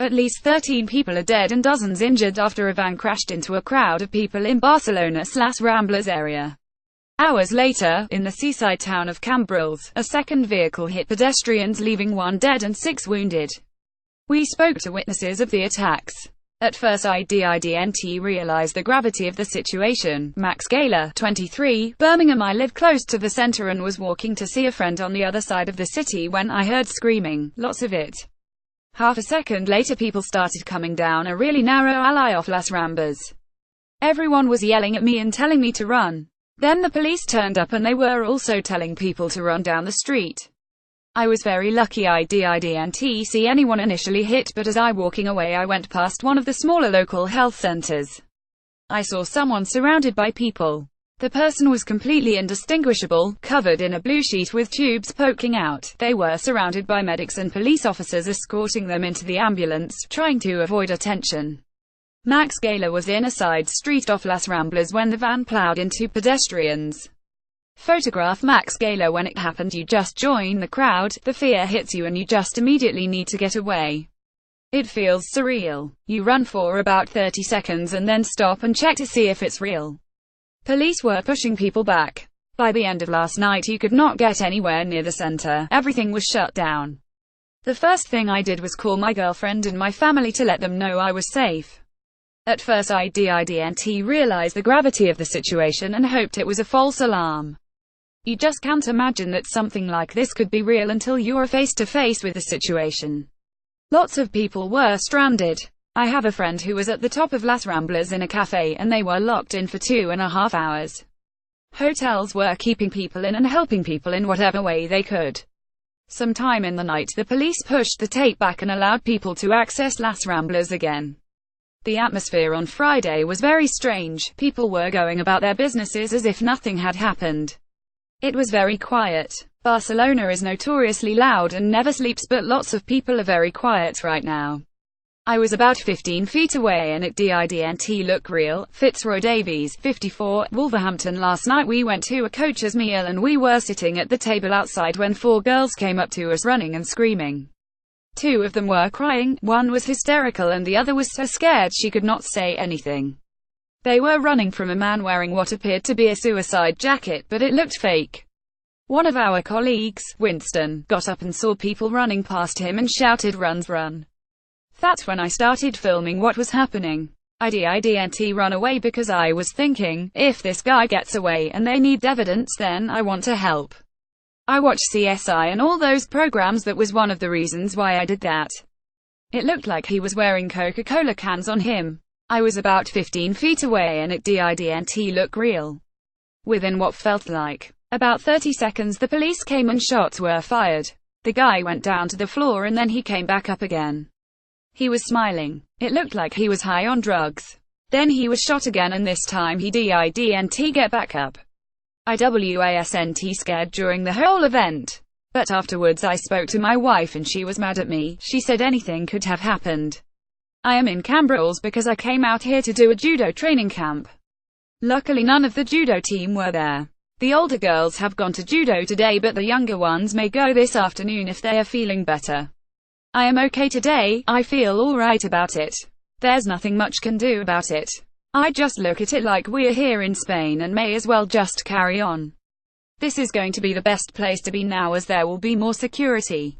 At least 13 people are dead and dozens injured after a van crashed into a crowd of people in Barcelona's Las Ramblas area. Hours later, in the seaside town of Cambrils, a second vehicle hit pedestrians, leaving 1 dead and 6 wounded. We spoke to witnesses of the attacks. At first I didn't realize the gravity of the situation. Max Gaylor, 23, Birmingham. I live close to the center and was walking to see a friend on the other side of the city when I heard screaming, lots of it. Half a second later people started coming down a really narrow alley off Las Ramblas. Everyone was yelling at me and telling me to run. Then the police turned up and they were also telling people to run down the street. I was very lucky I didn't see anyone initially hit, but as I walking away I went past one of the smaller local health centers. I saw someone surrounded by people. The person was completely indistinguishable, covered in a blue sheet with tubes poking out. They were surrounded by medics and police officers escorting them into the ambulance, trying to avoid attention. Max Gaylor was in a side street off Las Ramblas when the van plowed into pedestrians. Photograph Max Gaylor when it happened. You just join the crowd, the fear hits you and you just immediately need to get away. It feels surreal. You run for about 30 seconds and then stop and check to see if it's real. Police were pushing people back. By the end of last night you could not get anywhere near the center. Everything was shut down. The first thing I did was call my girlfriend and my family to let them know I was safe. At first I didn't realize the gravity of the situation and hoped it was a false alarm. You just can't imagine that something like this could be real until you're face to face with the situation. Lots of people were stranded. I have a friend who was at the top of Las Ramblas in a cafe and they were locked in for 2.5 hours. Hotels were keeping people in and helping people in whatever way they could. Sometime in the night the police pushed the tape back and allowed people to access Las Ramblas again. The atmosphere on Friday was very strange. People were going about their businesses as if nothing had happened. It was very quiet. Barcelona is notoriously loud and never sleeps, but lots of people are very quiet right now. I was about 15 feet away and it didn't look real. Fitzroy Davies, 54, Wolverhampton. Last night we went to a coach's meal and we were sitting at the table outside when 4 girls came up to us running and screaming. 2 of them were crying, one was hysterical and the other was so scared she could not say anything. They were running from a man wearing what appeared to be a suicide jacket, but it looked fake. One of our colleagues, Winston, got up and saw people running past him and shouted, run. That's when I started filming what was happening. I didn't run away because I was thinking, if this guy gets away and they need evidence then I want to help. I watched CSI and all those programs. That was one of the reasons why I did that. It looked like he was wearing Coca-Cola cans on him. I was about 15 feet away and it didn't look real. Within what felt like about 30 seconds the police came and shots were fired. The guy went down to the floor and then he came back up again. He was smiling. It looked like he was high on drugs. Then he was shot again and this time he didn't get back up. I wasn't scared during the whole event. But afterwards I spoke to my wife and she was mad at me. She said anything could have happened. I am in Cambrils because I came out here to do a judo training camp. Luckily none of the judo team were there. The older girls have gone to judo today but the younger ones may go this afternoon if they are feeling better. I am okay today. I feel alright about it. There's nothing much can do about it. I just look at it like we're here in Spain and may as well just carry on. This is going to be the best place to be now as there will be more security.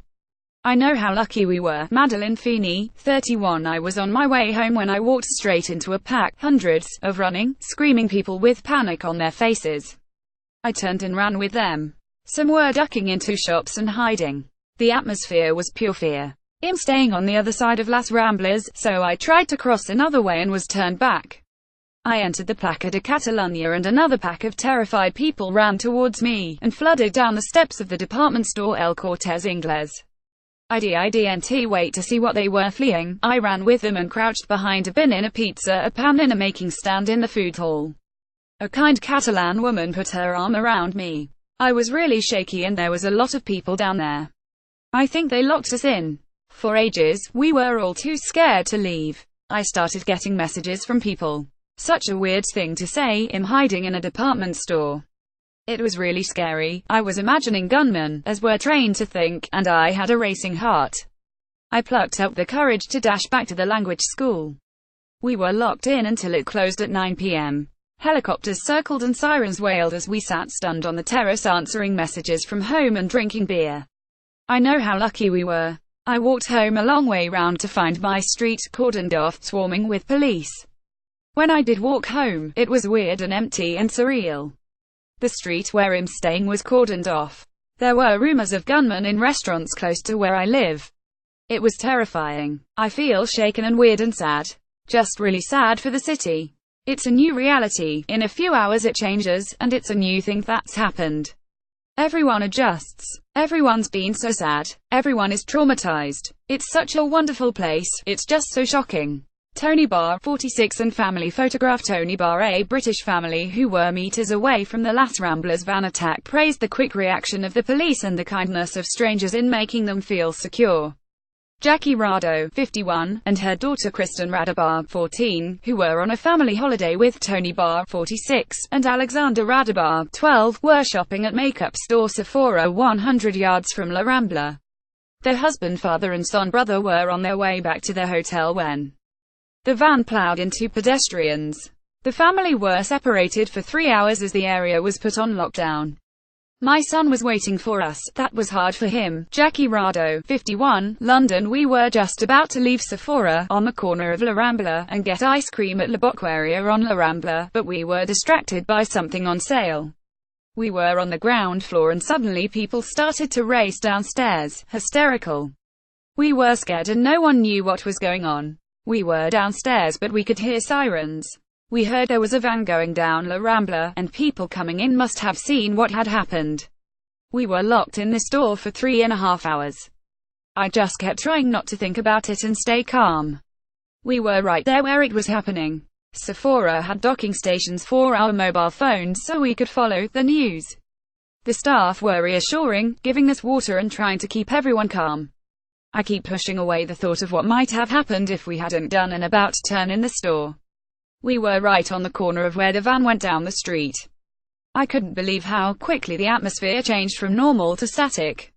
I know how lucky we were. Madeline Feeney, 31. I was on my way home when I walked straight into a pack, hundreds of running, screaming people with panic on their faces. I turned and ran with them. Some were ducking into shops and hiding. The atmosphere was pure fear. I'm staying on the other side of Las Ramblas, so I tried to cross another way and was turned back. I entered the Plaza de Catalunya and another pack of terrified people ran towards me, and flooded down the steps of the department store El Cortes Inglés. I didn't wait to see what they were fleeing. I ran with them and crouched behind a bin in a pizza, a pan in a making stand in the food hall. A kind Catalan woman put her arm around me. I was really shaky and there was a lot of people down there. I think they locked us in. For ages, we were all too scared to leave. I started getting messages from people. Such a weird thing to say, I'm hiding in a department store. It was really scary. I was imagining gunmen, as we're trained to think, and I had a racing heart. I plucked up the courage to dash back to the language school. We were locked in until it closed at 9 p.m. Helicopters circled and sirens wailed as we sat stunned on the terrace answering messages from home and drinking beer. I know how lucky we were. I walked home a long way round to find my street cordoned off, swarming with police. When I did walk home, it was weird and empty and surreal. The street where I'm staying was cordoned off. There were rumors of gunmen in restaurants close to where I live. It was terrifying. I feel shaken and weird and sad. Just really sad for the city. It's a new reality. In a few hours it changes, and it's a new thing that's happened. Everyone adjusts. Everyone's been so sad. Everyone is traumatized. It's such a wonderful place. It's just so shocking. Tony Barr, 46 and family. Photograph Tony Barr, a British family who were meters away from the Las Ramblas van attack, praised the quick reaction of the police and the kindness of strangers in making them feel secure. Jackie Rado, 51, and her daughter Kristen Radabar, 14, who were on a family holiday with Tony Barr, 46, and Alexander Radabar, 12, were shopping at makeup store Sephora 100 yards from La Rambla. Their husband, father and son brother were on their way back to their hotel when the van plowed into pedestrians. The family were separated for 3 hours as the area was put on lockdown. My son was waiting for us. That was hard for him. Jackie Rado, 51, London. We were just about to leave Sephora, on the corner of La Rambla, and get ice cream at La Boqueria on La Rambla, but we were distracted by something on sale. We were on the ground floor and suddenly people started to race downstairs, hysterical. We were scared and no one knew what was going on. We were downstairs but we could hear sirens. We heard there was a van going down La Rambla, and people coming in must have seen what had happened. We were locked in the store for 3.5 hours. I just kept trying not to think about it and stay calm. We were right there where it was happening. Sephora had docking stations for our mobile phones so we could follow the news. The staff were reassuring, giving us water and trying to keep everyone calm. I keep pushing away the thought of what might have happened if we hadn't done an about turn in the store. We were right on the corner of where the van went down the street. I couldn't believe how quickly the atmosphere changed from normal to static.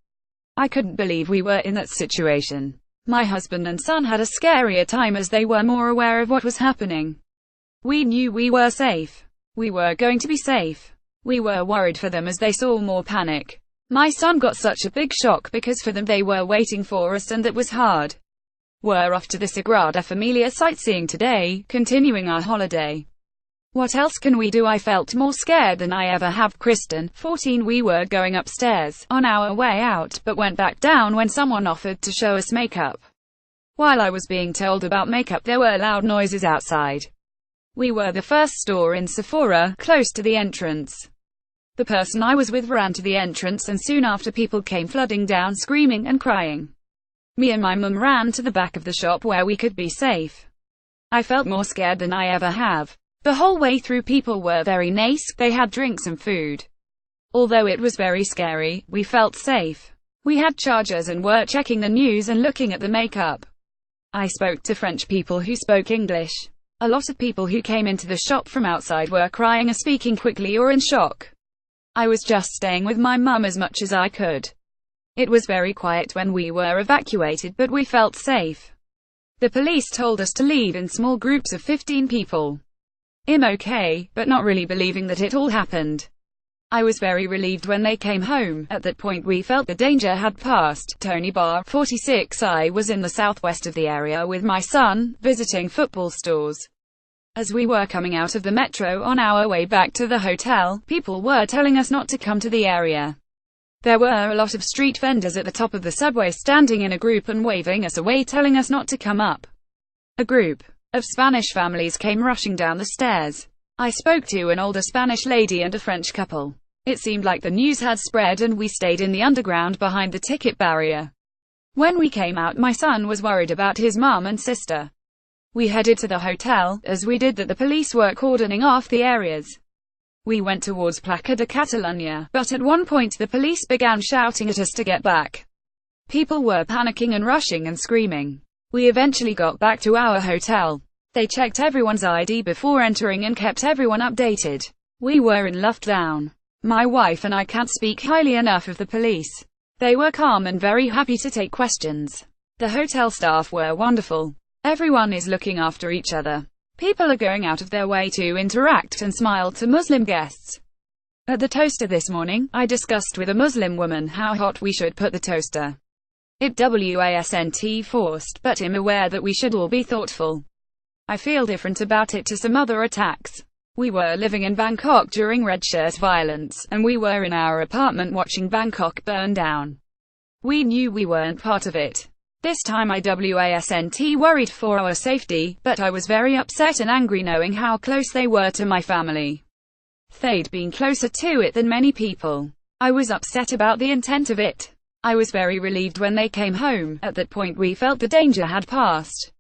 I couldn't believe we were in that situation. My husband and son had a scarier time as they were more aware of what was happening. We knew we were safe. We were going to be safe. We were worried for them as they saw more panic. My son got such a big shock because for them they were waiting for us and that was hard. We're off to the Sagrada Familia sightseeing today, continuing our holiday. What else can we do? I felt more scared than I ever have. Kristen, 14. We were going upstairs, on our way out, but went back down when someone offered to show us makeup. While I was being told about makeup there were loud noises outside. We were the first store in Sephora, close to the entrance. The person I was with ran to the entrance and soon after people came flooding down screaming and crying. Me and my mum ran to the back of the shop where we could be safe. I felt more scared than I ever have. The whole way through people were very nice, they had drinks and food. Although it was very scary, we felt safe. We had chargers and were checking the news and looking at the makeup. I spoke to French people who spoke English. A lot of people who came into the shop from outside were crying or speaking quickly or in shock. I was just staying with my mum as much as I could. It was very quiet when we were evacuated, but we felt safe. The police told us to leave in small groups of 15 people. I'm okay, but not really believing that it all happened. I was very relieved when they came home. At that point we felt the danger had passed. Tony Barr, 46. I was in the southwest of the area with my son, visiting football stores. As we were coming out of the metro on our way back to the hotel, people were telling us not to come to the area. There were a lot of street vendors at the top of the subway standing in a group and waving us away, telling us not to come up. A group of Spanish families came rushing down the stairs. I spoke to an older Spanish lady and a French couple. It seemed like the news had spread and we stayed in the underground behind the ticket barrier. When we came out, my son was worried about his mum and sister. We headed to the hotel, as we did that the police were cordoning off the areas. We went towards Plaza de Catalunya, but at one point the police began shouting at us to get back. People were panicking and rushing and screaming. We eventually got back to our hotel. They checked everyone's ID before entering and kept everyone updated. We were in lockdown. My wife and I can't speak highly enough of the police. They were calm and very happy to take questions. The hotel staff were wonderful. Everyone is looking after each other. People are going out of their way to interact and smile to Muslim guests. At the toaster this morning, I discussed with a Muslim woman how hot we should put the toaster. It wasn't forced, but I'm aware that we should all be thoughtful. I feel different about it to some other attacks. We were living in Bangkok during red shirt violence, and we were in our apartment watching Bangkok burn down. We knew we weren't part of it. This time I wasn't worried for our safety, but I was very upset and angry knowing how close they were to my family. They'd been closer to it than many people. I was upset about the intent of it. I was very relieved when they came home. At that point we felt the danger had passed.